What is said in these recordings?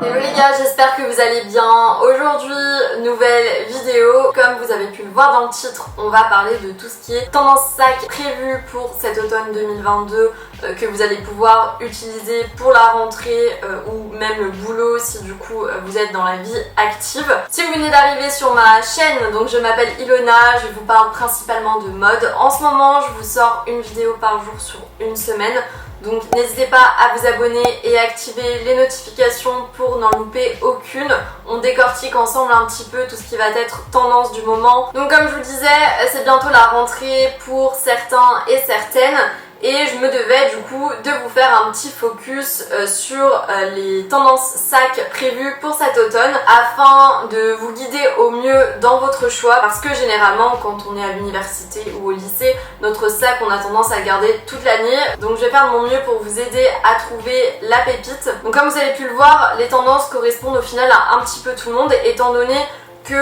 Hello les gars, j'espère que vous allez bien. Aujourd'hui, nouvelle vidéo. Comme vous avez pu le voir dans le titre, on va parler de tout ce qui est tendance sac prévue pour cet automne 2022 que vous allez pouvoir utiliser pour la rentrée ou même le boulot si du coup vous êtes dans la vie active. Si vous venez d'arriver sur ma chaîne, donc je m'appelle Ilona, je vous parle principalement de mode. En ce moment, je vous sors une vidéo par jour sur une semaine. Donc n'hésitez pas à vous abonner et activer les notifications pour n'en louper aucune. On décortique ensemble un petit peu tout ce qui va être tendance du moment. Donc comme je vous le disais, c'est bientôt la rentrée pour certains et certaines. Et je me devais du coup de vous faire un petit focus sur les tendances sacs prévues pour cet automne afin de vous guider au mieux dans votre choix, parce que généralement quand on est à l'université ou au lycée, notre sac on a tendance à le garder toute l'année. Donc je vais faire de mon mieux pour vous aider à trouver la pépite. Donc comme vous avez pu le voir, les tendances correspondent au final à un petit peu tout le monde, étant donné que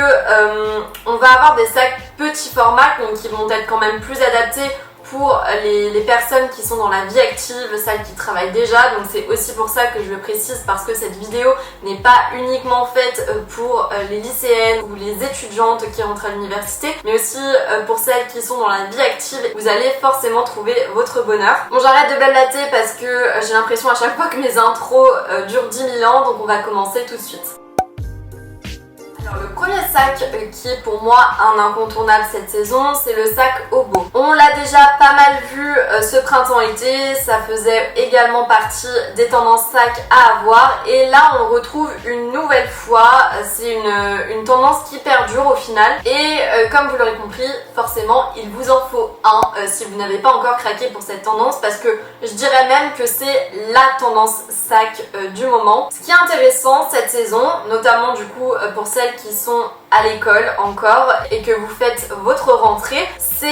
on va avoir des sacs petits format, donc qui vont être quand même plus adaptés pour les personnes qui sont dans la vie active, celles qui travaillent déjà. Donc c'est aussi pour ça que je le précise, parce que cette vidéo n'est pas uniquement faite pour les lycéennes ou les étudiantes qui rentrent à l'université, mais aussi pour celles qui sont dans la vie active. Vous allez forcément trouver votre bonheur. Bon, j'arrête de blablater parce que j'ai l'impression à chaque fois que mes intros durent 10 000 ans, donc on va commencer tout de suite. Alors, le premier sac qui est pour moi un incontournable cette saison, c'est le sac Obo. On l'a déjà pas mal vu ce printemps-été, ça faisait également partie des tendances sacs à avoir, et là on le retrouve une nouvelle fois. C'est une tendance qui perdure au final, et comme vous l'aurez compris, forcément il vous en faut un si vous n'avez pas encore craqué pour cette tendance, parce que je dirais même que c'est la tendance sac du moment. Ce qui est intéressant cette saison, notamment du coup pour celles qui sont à l'école encore et que vous faites votre rentrée, c'est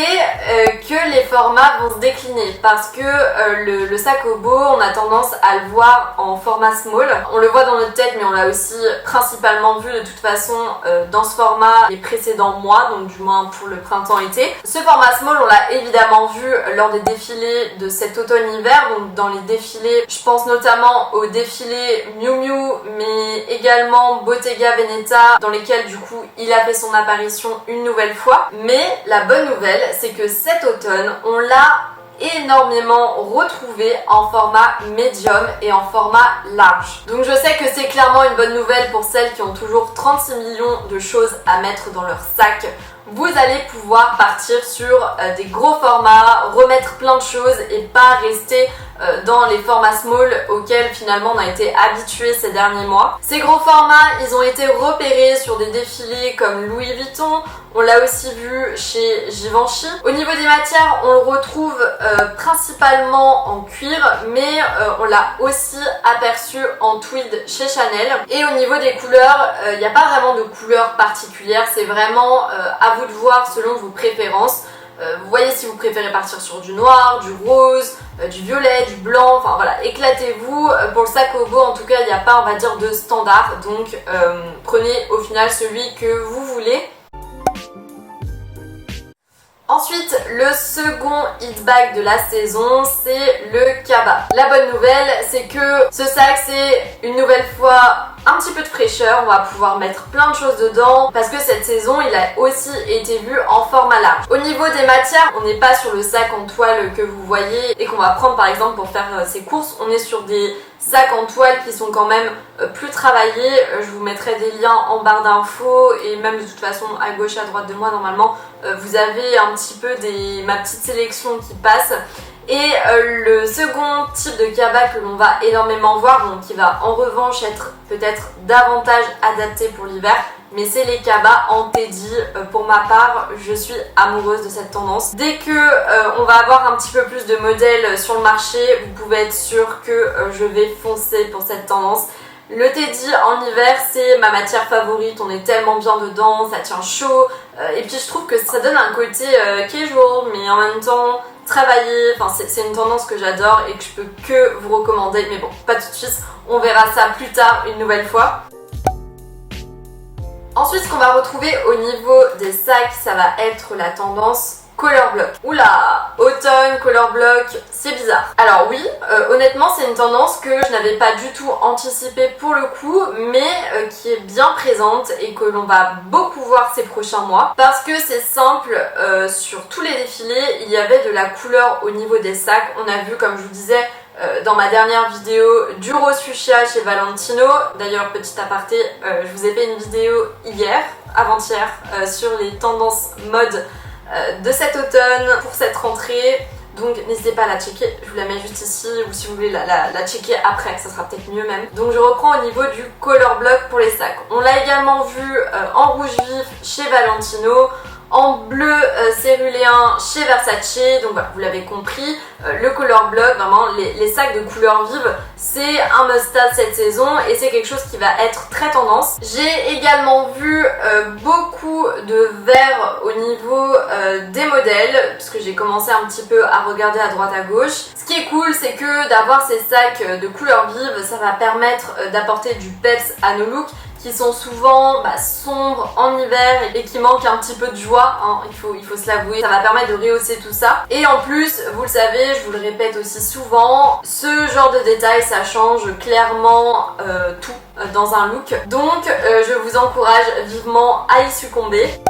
que les formats vont se décliner, parce que le sac Obo, on a tendance à le voir en format small. On le voit dans notre tête, mais on l'a aussi principalement vu de toute façon dans ce format les précédents mois, donc du moins pour le printemps-été. Ce format small, on l'a évidemment vu lors des défilés de cet automne-hiver, donc dans les défilés, je pense notamment au défilé Miu Miu, mais également Bottega Veneta, dans lesquels du coup il a fait son apparition une nouvelle fois. Mais la bonne nouvelle, c'est que cet automne, on l'a énormément retrouvé en format médium et en format large. Donc je sais que c'est clairement une bonne nouvelle pour celles qui ont toujours 36 millions de choses à mettre dans leur sac. Vous allez pouvoir partir sur des gros formats, remettre plein de choses et pas rester dans les formats small auxquels finalement on a été habitué ces derniers mois. Ces gros formats, ils ont été repérés sur des défilés comme Louis Vuitton, on l'a aussi vu chez Givenchy. Au niveau des matières, on le retrouve principalement en cuir, mais on l'a aussi aperçu en tweed chez Chanel. Et au niveau des couleurs, il n'y a pas vraiment de couleur particulière, c'est vraiment à vous de voir selon vos préférences. Vous voyez si vous préférez partir sur du noir, du rose, du violet, du blanc, enfin voilà, éclatez-vous. Pour le sac Obo, en tout cas, il n'y a pas, on va dire, de standard, donc prenez au final celui que vous voulez. Ensuite, le second hit bag de la saison, c'est le Kaba. La bonne nouvelle, c'est que ce sac, c'est une nouvelle fois un petit peu de fraîcheur. On va pouvoir mettre plein de choses dedans, parce que cette saison, il a aussi été vu en format large. Au niveau des matières, on n'est pas sur le sac en toile que vous voyez et qu'on va prendre par exemple pour faire ses courses. On est sur des sacs en toile qui sont quand même plus travaillés. Je vous mettrai des liens en barre d'infos, et même de toute façon à gauche à droite de moi normalement vous avez un petit peu ma petite sélection qui passe. Et le second type de Kaba que l'on va énormément voir, donc qui va en revanche être peut-être davantage adapté pour l'hiver, mais c'est les Kaba en teddy. Pour ma part, je suis amoureuse de cette tendance. Dès que on va avoir un petit peu plus de modèles sur le marché, vous pouvez être sûr que je vais foncer pour cette tendance. Le teddy en hiver, c'est ma matière favorite, on est tellement bien dedans, ça tient chaud, et puis je trouve que ça donne un côté casual, mais en même temps travaillé. Enfin, c'est une tendance que j'adore et que je peux que vous recommander, mais bon, pas tout de suite, on verra ça plus tard une nouvelle fois. Ensuite, ce qu'on va retrouver au niveau des sacs, ça va être la tendance color block. Oula, automne, color block, c'est bizarre. Alors oui, honnêtement c'est une tendance que je n'avais pas du tout anticipée pour le coup, mais qui est bien présente et que l'on va beaucoup voir ces prochains mois. Parce que c'est simple, sur tous les défilés, il y avait de la couleur au niveau des sacs. On a vu, comme je vous disais, dans ma dernière vidéo, du rose fuchsia chez Valentino. D'ailleurs, petit aparté, je vous ai fait une vidéo hier, avant-hier, sur les tendances mode de cet automne pour cette rentrée. Donc n'hésitez pas à la checker, je vous la mets juste ici, ou si vous voulez la checker après, ça sera peut-être mieux même. Donc je reprends au niveau du color block pour les sacs. On l'a également vu en rouge vif chez Valentino, en bleu céruléen chez Versace. Donc voilà, vous l'avez compris, le color block, vraiment les sacs de couleur vive, c'est un must-have cette saison et c'est quelque chose qui va être très tendance. J'ai également vu beaucoup de vert au niveau des modèles, puisque j'ai commencé un petit peu à regarder à droite à gauche. Ce qui est cool, c'est que d'avoir ces sacs de couleur vive, ça va permettre d'apporter du peps à nos looks qui sont souvent sombres en hiver et qui manquent un petit peu de joie, hein, il faut se l'avouer. Ça va permettre de rehausser tout ça. Et en plus, vous le savez, je vous le répète aussi souvent, ce genre de détails, ça change clairement tout dans un look. Donc, je vous encourage vivement à y succomber.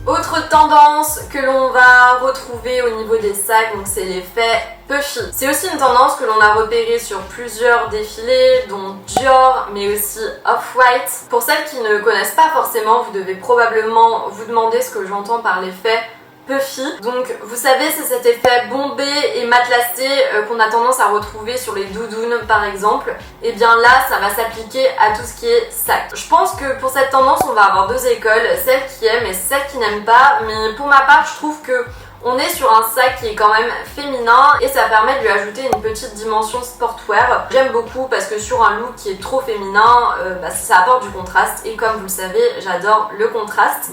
Autre tendance que l'on va retrouver au niveau des sacs, donc c'est l'effet puffy. C'est aussi une tendance que l'on a repérée sur plusieurs défilés, dont Dior, mais aussi Off-White. Pour celles qui ne connaissent pas forcément, vous devez probablement vous demander ce que j'entends par l'effet puffy. Donc vous savez, c'est cet effet bombé et matelassé qu'on a tendance à retrouver sur les doudounes par exemple. Et bien là, ça va s'appliquer à tout ce qui est sac. Je pense que pour cette tendance, on va avoir deux écoles, celles qui aiment et celles qui n'aiment pas. Mais pour ma part, je trouve que on est sur un sac qui est quand même féminin et ça permet de lui ajouter une petite dimension sportwear. J'aime beaucoup parce que sur un look qui est trop féminin, ça apporte du contraste et comme vous le savez, j'adore le contraste.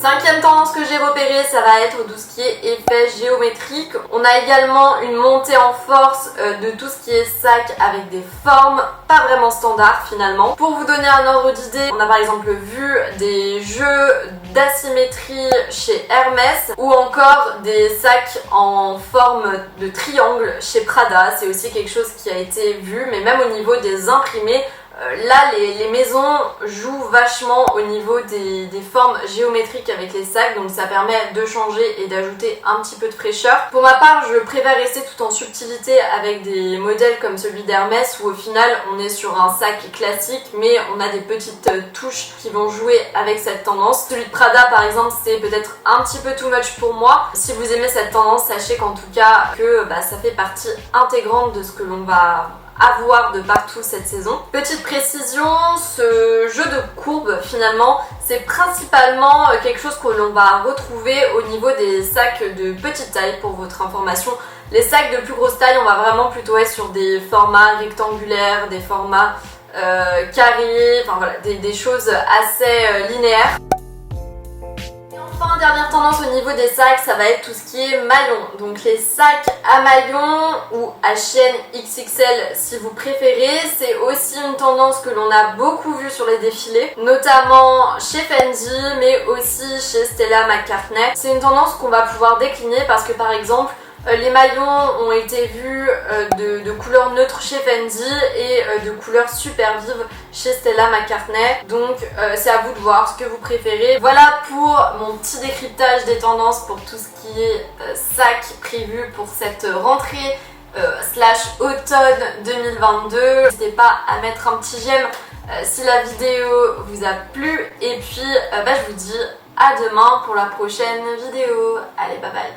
Cinquième tendance que j'ai repérée, ça va être tout ce qui est effet géométrique. On a également une montée en force de tout ce qui est sac avec des formes pas vraiment standards finalement. Pour vous donner un ordre d'idée, on a par exemple vu des jeux d'asymétrie chez Hermès ou encore des sacs en forme de triangle chez Prada. C'est aussi quelque chose qui a été vu, mais même au niveau des imprimés, là les maisons jouent vachement au niveau des formes géométriques avec les sacs, donc ça permet de changer et d'ajouter un petit peu de fraîcheur. Pour ma part, je préfère rester tout en subtilité avec des modèles comme celui d'Hermès où au final on est sur un sac classique mais on a des petites touches qui vont jouer avec cette tendance. Celui de Prada par exemple, c'est peut-être un petit peu too much pour moi. Si vous aimez cette tendance, sachez qu'en tout cas que ça fait partie intégrante de ce que l'on va avoir de partout cette saison. Petite précision, ce jeu de courbes finalement, c'est principalement quelque chose que l'on va retrouver au niveau des sacs de petite taille pour votre information. Les sacs de plus grosse taille, on va vraiment plutôt être sur des formats rectangulaires, des formats carrés, enfin voilà, des choses assez linéaires. Enfin, dernière tendance au niveau des sacs, ça va être tout ce qui est maillon. Donc les sacs à maillon ou à chaîne XXL si vous préférez. C'est aussi une tendance que l'on a beaucoup vue sur les défilés, notamment chez Fendi mais aussi chez Stella McCartney. C'est une tendance qu'on va pouvoir décliner parce que par exemple, les maillons ont été vus de couleurs neutres chez Fendi et de couleurs super vives chez Stella McCartney. Donc c'est à vous de voir ce que vous préférez. Voilà pour mon petit décryptage des tendances pour tout ce qui est sac prévu pour cette rentrée / automne 2022. N'hésitez pas à mettre un petit j'aime si la vidéo vous a plu. Et puis je vous dis à demain pour la prochaine vidéo. Allez, bye bye.